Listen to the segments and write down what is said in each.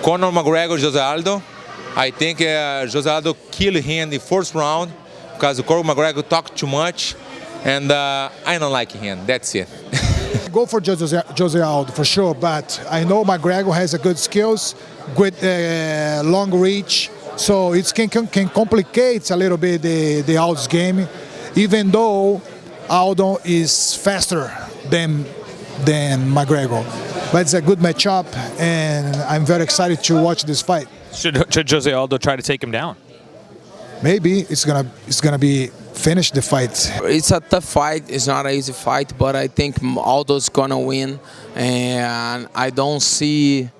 Conor McGregor, José Aldo. I think José Aldo killed him in the first round because Conor McGregor talked too much, and I don't like him. That's it. Go for José Aldo for sure, but I know McGregor has a good skills, good long reach, so it can complicate a little bit the Aldo's game, even though Aldo is faster than McGregor. But it's a good matchup, and I'm very excited to watch this fight. Should José Aldo try to take him down? Maybe it's gonna be finish the fight. It's a tough fight. It's not an easy fight, but I think Aldo's gonna win, and I don't see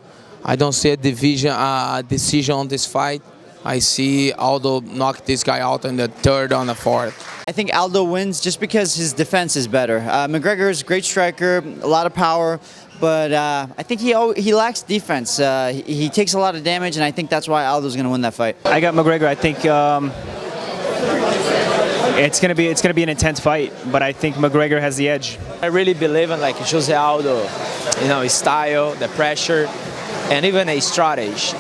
a decision on this fight. I see Aldo knock this guy out in the third or the fourth. I think Aldo wins just because his defense is better. McGregor is a great striker, a lot of power, but I think he lacks defense. He takes a lot of damage, and I think that's why Aldo's going to win that fight. I got McGregor. I think it's gonna be an intense fight, but I think McGregor has the edge. I really believe in like José Aldo, his style, the pressure, and even a strategy.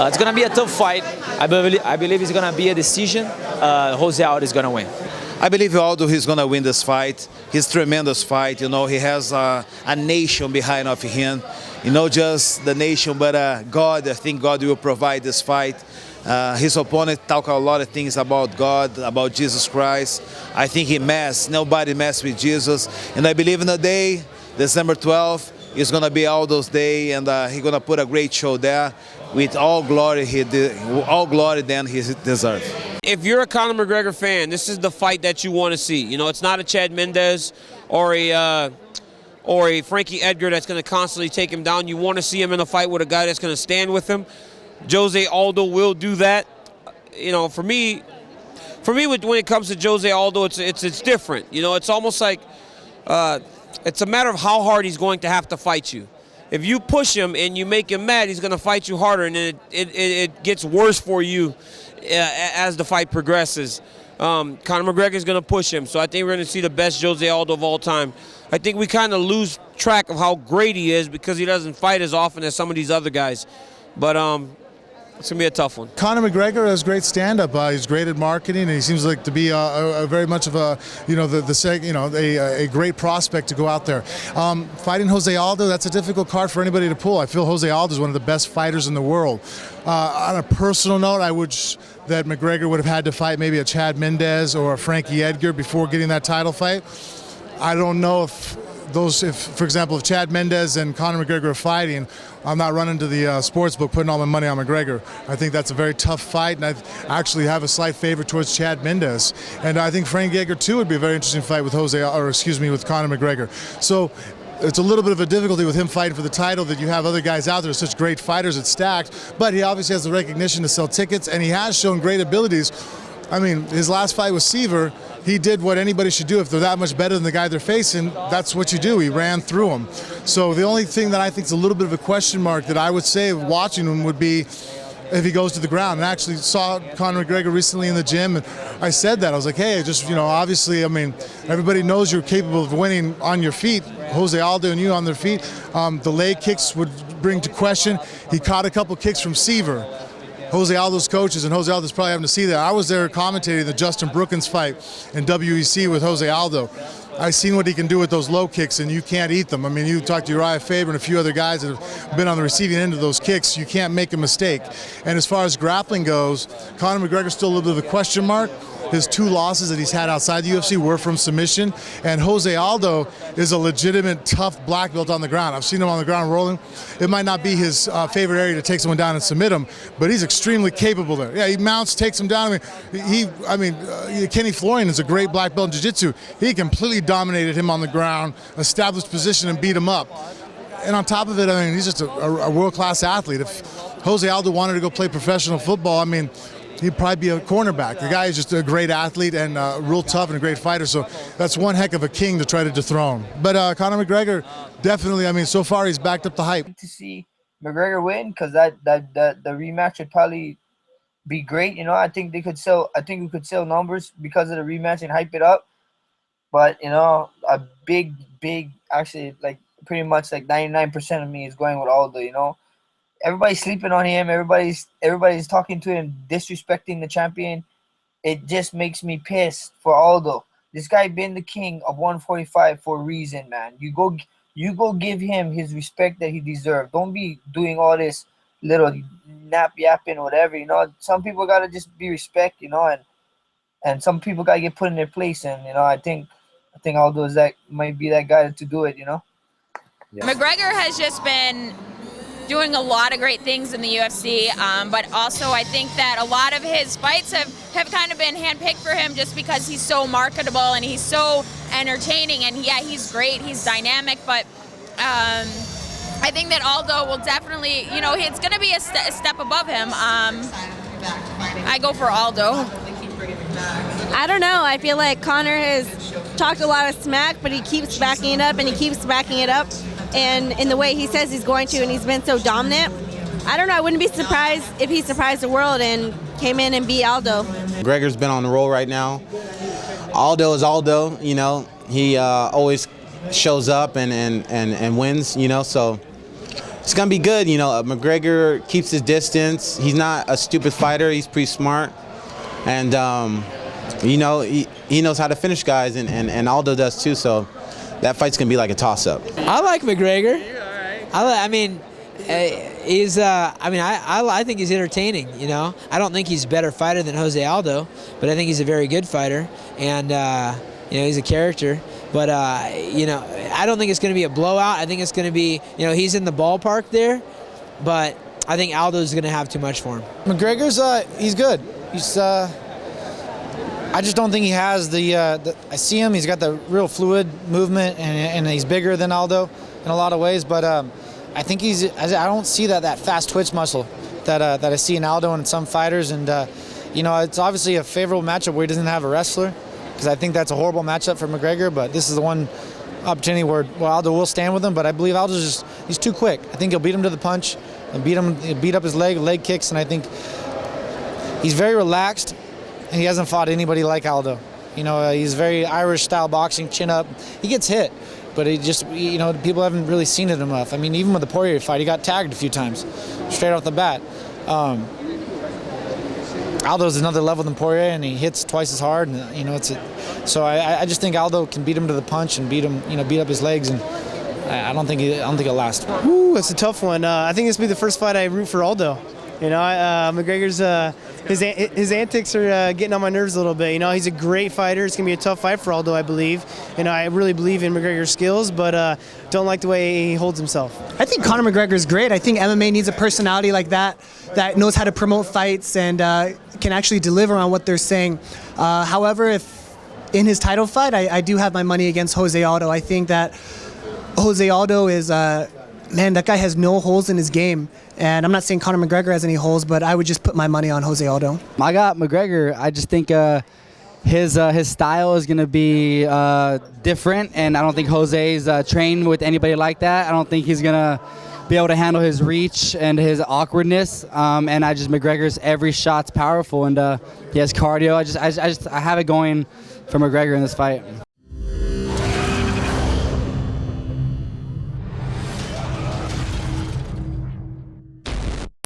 It's gonna be a tough fight. I believe it's gonna be a decision. José Aldo is gonna win. I believe Aldo is going to win this fight. He's a tremendous fight. He has a nation behind of him. Just the nation, but God. I think God will provide this fight. His opponent talk a lot of things about God, about Jesus Christ. I think nobody mess with Jesus. And I believe in the day, December 12th, is going to be Aldo's day, and he's going to put a great show there with all glory he deserves. If you're a Conor McGregor fan, this is the fight that you want to see. It's not a Chad Mendes or a Frankie Edgar that's going to constantly take him down. You want to see him in a fight with a guy that's going to stand with him. José Aldo will do that. For me, when it comes to José Aldo, it's different. It's almost like it's a matter of how hard he's going to have to fight you. If you push him and you make him mad, he's going to fight you harder, and then it gets worse for you as the fight progresses. Conor McGregor is going to push him, so I think we're going to see the best José Aldo of all time. I think we kind of lose track of how great he is because he doesn't fight as often as some of these other guys. But it's going to be a tough one. Conor McGregor has great stand-up. He's great at marketing, and he seems like to be a very much of a, a great prospect to go out there. Fighting José Aldo, that's a difficult card for anybody to pull. I feel José Aldo is one of the best fighters in the world. On a personal note, I wish that McGregor would have had to fight maybe a Chad Mendes or a Frankie Edgar before getting that title fight. I don't know if, for example, if Chad Mendes and Conor McGregor are fighting, I'm not running to the sports book putting all my money on McGregor. I think that's a very tough fight, and I actually have a slight favor towards Chad Mendes. And I think Frank Edgar too would be a very interesting fight with with Conor McGregor. So it's a little bit of a difficulty with him fighting for the title that you have other guys out there, such great fighters, it's stacked. But he obviously has the recognition to sell tickets, and he has shown great abilities. I mean, his last fight with Seaver, he did what anybody should do. If they're that much better than the guy they're facing, that's what you do. He ran through him. So the only thing that I think is a little bit of a question mark that I would say watching him would be if he goes to the ground. And I actually saw Conor McGregor recently in the gym, and I said that. I was like, hey, obviously, everybody knows you're capable of winning on your feet. José Aldo and you on their feet. The leg kicks would bring to question. He caught a couple kicks from Seaver, José Aldo's coaches, and José Aldo's probably having to see that. I was there commentating the Justin Brookins fight in WEC with José Aldo. I've seen what he can do with those low kicks, and you can't eat them. I mean, you talk to Uriah Faber and a few other guys that have been on the receiving end of those kicks, you can't make a mistake. And as far as grappling goes, Conor McGregor's still a little bit of a question mark. His two losses that he's had outside the UFC were from submission, and José Aldo is a legitimate tough black belt on the ground. I've seen him on the ground rolling. It might not be his favorite area to take someone down and submit him, but he's extremely capable there. Yeah, he mounts, takes him down. Kenny Florian is a great black belt in jiu-jitsu. He completely dominated him on the ground, established position, and beat him up. And on top of it, he's just a world-class athlete. If José Aldo wanted to go play professional football, he'd probably be a cornerback. The guy is just a great athlete and real tough and a great fighter, so that's one heck of a king to try to dethrone. But Conor McGregor, definitely, so far he's backed up the hype. To see McGregor win, because the rematch would probably be great. I think we could sell numbers because of the rematch and hype it up. But a big, actually, like pretty much like 99% of me is going with Aldo. everybody's sleeping on him. Everybody's talking to him, disrespecting the champion. It just makes me pissed for Aldo. This guy been the king of 145 for a reason, man. You go give him his respect that he deserves. Don't be doing all this little nap yapping, whatever. You know, some people gotta just be respect, you know, and some people gotta get put in their place. And you know, I think Aldo might be that guy to do it. You know. Yeah. McGregor has just been doing a lot of great things in the UFC, but also I think that a lot of his fights have kind of been handpicked for him just because he's so marketable and he's so entertaining, and yeah, he's great, he's dynamic, but I think that Aldo will definitely, you know, it's going to be a step above him. I go for Aldo. I don't know. I feel like Conor has talked a lot of smack, but he keeps backing it up and he keeps backing it up. And in the way he says he's going to, and he's been so dominant. I don't know. I wouldn't be surprised if he surprised the world and came in and beat Aldo. McGregor's been on the roll right now. Aldo is Aldo, you know. He always shows up and wins, you know, so it's going to be good, you know. McGregor keeps his distance. He's not a stupid fighter. He's pretty smart. And, you know, he knows how to finish guys, and Aldo does too, so that fight's going to be like a toss-up. I like McGregor. I think he's entertaining, you know. I don't think he's a better fighter than Jose Aldo, but I think he's a very good fighter, and, you know, he's a character. But, you know, I don't think it's going to be a blowout. I think it's going to be, you know, he's in the ballpark there, but I think Aldo's going to have too much for him. McGregor's, he's good. He's, I just don't think he has I see him, he's got the real fluid movement, and he's bigger than Aldo in a lot of ways, but I think I don't see that fast twitch muscle that I see in Aldo and some fighters, and you know, it's obviously a favorable matchup where he doesn't have a wrestler, because I think that's a horrible matchup for McGregor, but this is the one opportunity where Aldo will stand with him, but I believe Aldo's he's too quick. I think he'll beat him to the punch, and beat up his leg kicks, and I think he's very relaxed, and he hasn't fought anybody like Aldo. You know, he's very Irish-style boxing, chin up. He gets hit, but he just, you know, people haven't really seen it enough. I mean, even with the Poirier fight, he got tagged a few times, straight off the bat. Aldo's another level than Poirier, and he hits twice as hard, and you know, so I just think Aldo can beat him to the punch and beat up his legs, and I don't think he'll last. Ooh, that's a tough one. I think this will be the first fight I root for Aldo. You know, McGregor's his antics are getting on my nerves a little bit. You know, he's a great fighter. It's gonna be a tough fight for Aldo, I believe. You know, I really believe in McGregor's skills, but don't like the way he holds himself. I think Conor McGregor is great. I think MMA needs a personality like that knows how to promote fights and can actually deliver on what they're saying. However, if in his title fight, I do have my money against Jose Aldo. I think that Jose Aldo is man, that guy has no holes in his game. And I'm not saying Conor McGregor has any holes, but I would just put my money on Jose Aldo. I got McGregor. I just think his style is going to be different, and I don't think Jose's trained with anybody like that. I don't think he's going to be able to handle his reach and his awkwardness. And McGregor's every shot's powerful, and he has cardio. I have it going for McGregor in this fight.